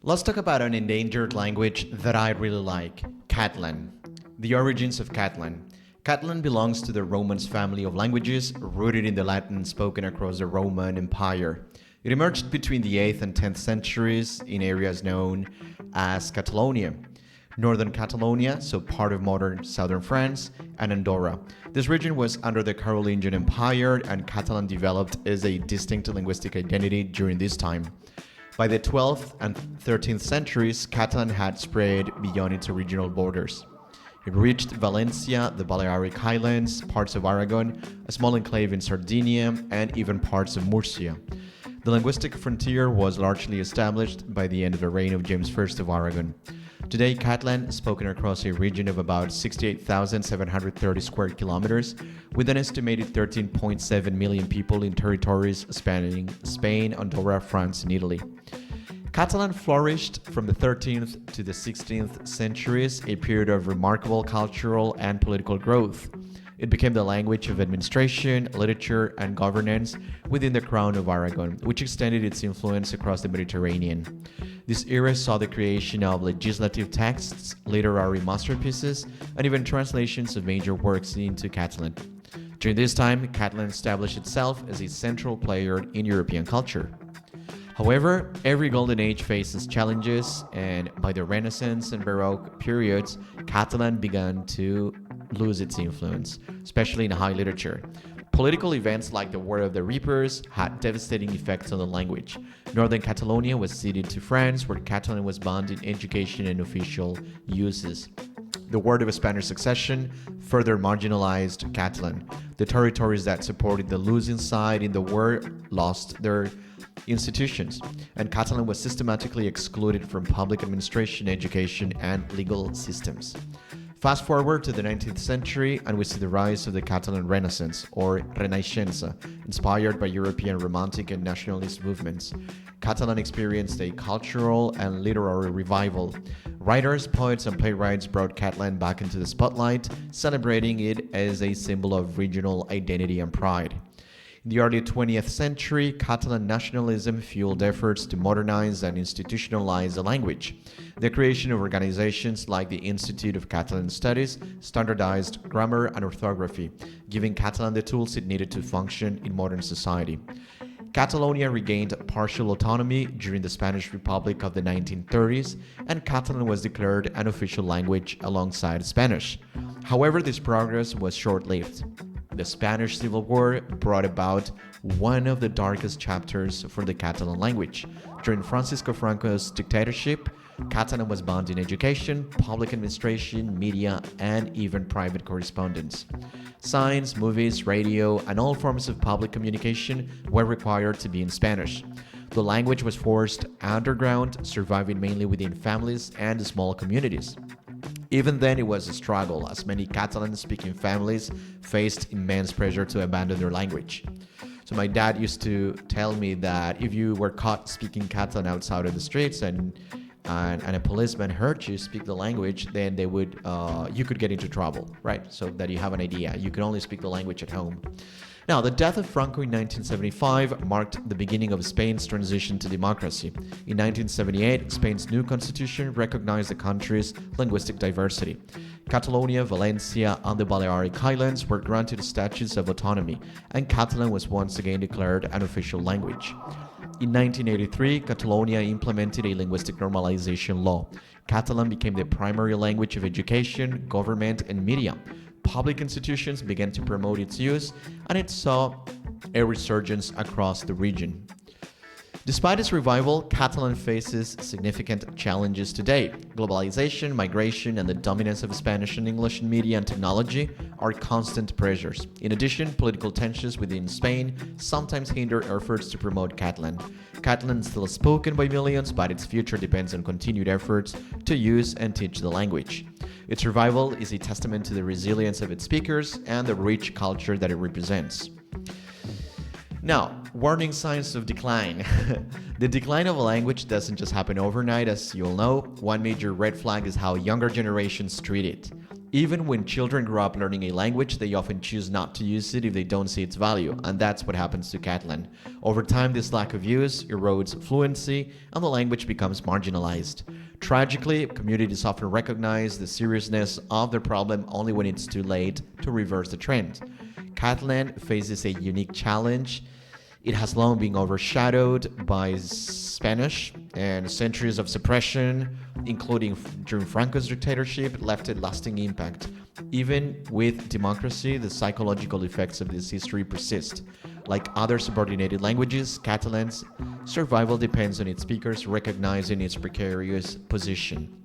Let's talk about an endangered language that I really like, Catalan. The origins of Catalan. Catalan belongs to the Romance family of languages, rooted in the Latin spoken across the Roman Empire. It emerged between the 8th and 10th centuries in areas known as Catalonia, northern Catalonia, so part of modern southern France, and Andorra. This region was under the Carolingian Empire, and Catalan developed as a distinct linguistic identity during this time. By the 12th and 13th centuries, Catalan had spread beyond its original borders. It reached Valencia, the Balearic Islands, parts of Aragon, a small enclave in Sardinia, and even parts of Murcia. The linguistic frontier was largely established by the end of the reign of James I of Aragon. Today, Catalan is spoken across a region of about 68,730 square kilometers, with an estimated 13.7 million people in territories spanning Spain, Andorra, France, and Italy. Catalan flourished from the 13th to the 16th centuries, a period of remarkable cultural and political growth. It became the language of administration, literature, and governance within the Crown of Aragon, which extended its influence across the Mediterranean. This era saw the creation of legislative texts, literary masterpieces, and even translations of major works into Catalan. During this time, Catalan established itself as a central player in European culture. However, every golden age faces challenges, and by the Renaissance and Baroque periods, Catalan began to lose its influence, especially in high literature. Political events like the War of the Reapers had devastating effects on the language. Northern Catalonia was ceded to France, where Catalan was banned in education and official uses. The War of Spanish Succession further marginalized Catalan. The territories that supported the losing side in the war lost their institutions, and Catalan was systematically excluded from public administration, education, and legal systems. Fast forward to the 19th century, and we see the rise of the Catalan Renaissance, or Renaixença, inspired by European Romantic and nationalist movements. Catalan experienced a cultural and literary revival. Writers, poets, and playwrights brought Catalan back into the spotlight, celebrating it as a symbol of regional identity and pride. In the early 20th century, Catalan nationalism fueled efforts to modernize and institutionalize the language. The creation of organizations like the Institute of Catalan Studies standardized grammar and orthography, giving Catalan the tools it needed to function in modern society. Catalonia regained partial autonomy during the Spanish Republic of the 1930s, and Catalan was declared an official language alongside Spanish. However, this progress was short-lived. The Spanish Civil War brought about one of the darkest chapters for the Catalan language. During Francisco Franco's dictatorship, Catalan was banned in education, public administration, media, and even private correspondence. Signs, movies, radio, and all forms of public communication were required to be in Spanish. The language was forced underground, surviving mainly within families and small communities. Even then, it was a struggle, as many Catalan-speaking families faced immense pressure to abandon their language. So my dad used to tell me that if you were caught speaking Catalan outside of the streets and a policeman heard you speak the language, then you could get into trouble, right? So that you have an idea. You can only speak the language at home. Now, the death of Franco in 1975 marked the beginning of Spain's transition to democracy. In 1978, Spain's new constitution recognized the country's linguistic diversity. Catalonia, Valencia, and the Balearic Islands were granted statues of autonomy, and Catalan was once again declared an official language. In 1983, Catalonia implemented a linguistic normalization law. Catalan became the primary language of education, government, and media. Public institutions began to promote its use, and it saw a resurgence across the region. Despite its revival, Catalan faces significant challenges today. Globalization, migration, and the dominance of Spanish and English in media and technology are constant pressures. In addition, political tensions within Spain sometimes hinder efforts to promote Catalan. Catalan is still spoken by millions, but its future depends on continued efforts to use and teach the language. Its revival is a testament to the resilience of its speakers and the rich culture that it represents. Now, warning signs of decline. The decline of a language doesn't just happen overnight, as you'll know. One major red flag is how younger generations treat it. Even when children grow up learning a language, they often choose not to use it if they don't see its value, and that's what happens to Catalan. Over time, this lack of use erodes fluency, and the language becomes marginalized. Tragically, communities often recognize the seriousness of the problem only when it's too late to reverse the trend. Catalan faces a unique challenge. It has long been overshadowed by Spanish, and centuries of suppression, including during Franco's dictatorship, left a lasting impact. Even with democracy, the psychological effects of this history persist. Like other subordinated languages, Catalan's survival depends on its speakers recognizing its precarious position.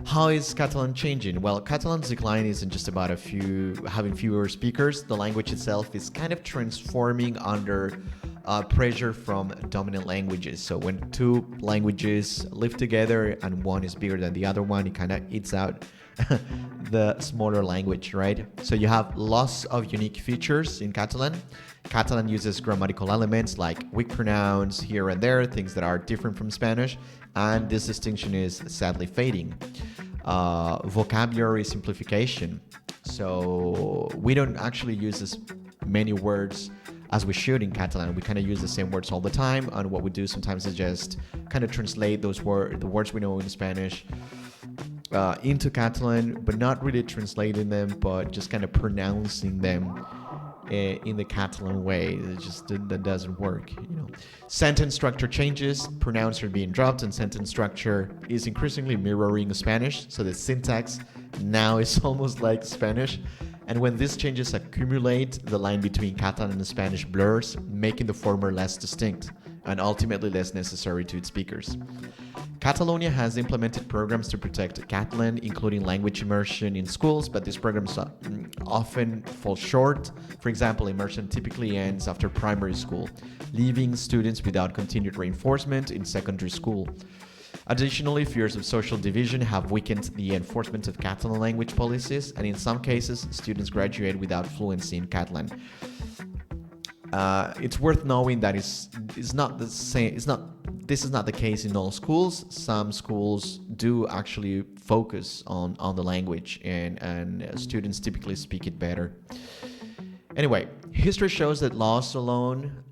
How is Catalan changing? Well, Catalan's decline isn't just about having fewer speakers. The language itself is kind of transforming under pressure from dominant languages. So when two languages live together and one is bigger than the other one, it kind of eats out the smaller language, right? So you have loss of unique features in Catalan. Catalan uses grammatical elements like weak pronouns here and there, things that are different from Spanish, and this distinction is sadly fading. Vocabulary simplification. So we don't actually use as many words as we should in Catalan. We kind of use the same words all the time, and what we do sometimes is just kind of translate the words we know in Spanish into Catalan, but not really translating them, but just kind of pronouncing them in the Catalan way. It just that doesn't work, you know. Sentence structure changes, pronouns are being dropped, and sentence structure is increasingly mirroring Spanish, so the syntax now is almost like Spanish. And when these changes accumulate, the line between Catalan and Spanish blurs, making the former less distinct and ultimately less necessary to its speakers. Catalonia has implemented programs to protect Catalan, including language immersion in schools, but these programs often fall short. For example, immersion typically ends after primary school, leaving students without continued reinforcement in secondary school. Additionally, fears of social division have weakened the enforcement of Catalan language policies, and in some cases, students graduate without fluency in Catalan. It's worth knowing that it's not the same. This is not the case in all schools. Some schools do actually focus on the language, and students typically speak it better. Anyway, history shows that laws alone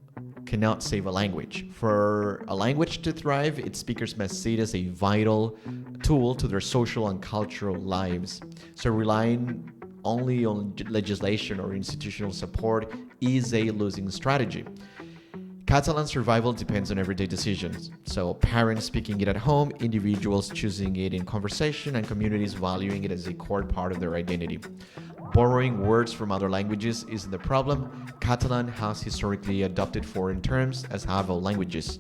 cannot save a language. For a language to thrive, its speakers must see it as a vital tool to their social and cultural lives. So relying only on legislation or institutional support is a losing strategy. Catalan survival depends on everyday decisions. So parents speaking it at home, individuals choosing it in conversation, and communities valuing it as a core part of their identity. Borrowing words from other languages isn't the problem. Catalan has historically adopted foreign terms, as have all languages.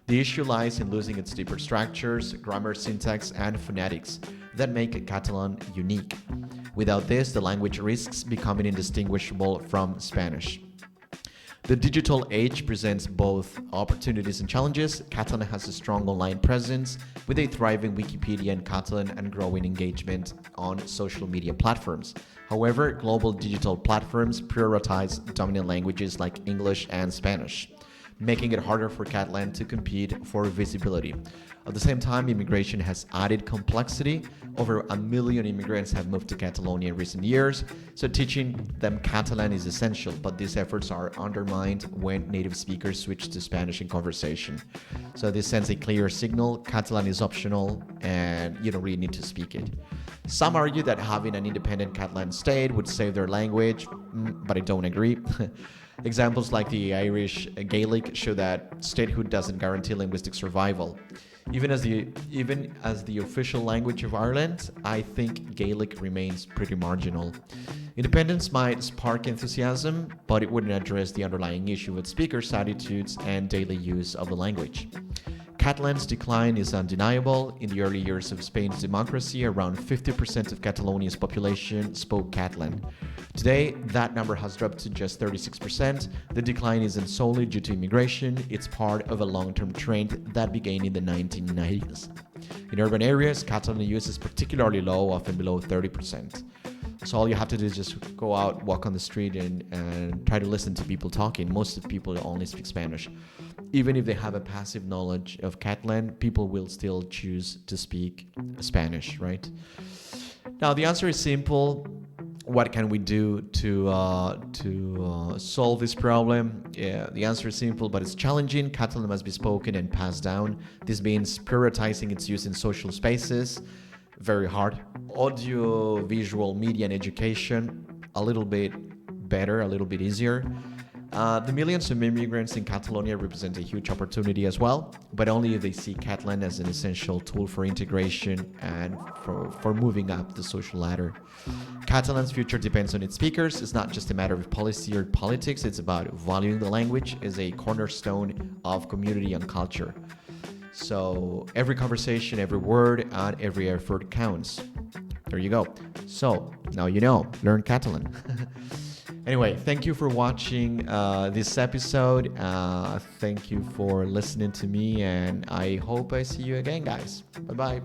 The issue lies in losing its deeper structures, grammar, syntax, and phonetics that make Catalan unique. Without this, the language risks becoming indistinguishable from Spanish. The digital age presents both opportunities and challenges. Catalan has a strong online presence with a thriving Wikipedia in Catalan and growing engagement on social media platforms. However, global digital platforms prioritize dominant languages like English and Spanish, making it harder for Catalan to compete for visibility. At the same time, immigration has added complexity. Over 1 million immigrants have moved to Catalonia in recent years, so teaching them Catalan is essential, but these efforts are undermined when native speakers switch to Spanish in conversation. So this sends a clear signal: Catalan is optional and you don't really need to speak it. Some argue that having an independent Catalan state would save their language, but I don't agree. Examples like the Irish Gaelic show that statehood doesn't guarantee linguistic survival. Even as the official language of Ireland, I think Gaelic remains pretty marginal. Independence might spark enthusiasm, but it wouldn't address the underlying issue with speakers' attitudes and daily use of the language. Catalan's decline is undeniable. In the early years of Spain's democracy, around 50% of Catalonia's population spoke Catalan. Today, that number has dropped to just 36%. The decline isn't solely due to immigration, it's part of a long-term trend that began in the 1990s. In urban areas, Catalan use is particularly low, often below 30%. So all you have to do is just go out, walk on the street, and try to listen to people talking. Most of the people only speak Spanish. Even if they have a passive knowledge of Catalan, people will still choose to speak Spanish, right? Now, the answer is simple. What can we do to solve this problem? Yeah, the answer is simple, but it's challenging. Catalan must be spoken and passed down. This means prioritizing its use in social spaces. Very hard. Audio, visual, media, and education, a little bit better, a little bit easier. The millions of immigrants in Catalonia represent a huge opportunity as well, but only if they see Catalan as an essential tool for integration and for moving up the social ladder. Catalan's future depends on its speakers. It's not just a matter of policy or politics, it's about valuing the language as a cornerstone of community and culture. So every conversation, every word, and every effort counts. There you go. So now you know, learn Catalan. Anyway, thank you for watching this episode. Thank you for listening to me, and I hope I see you again, guys. Bye-bye.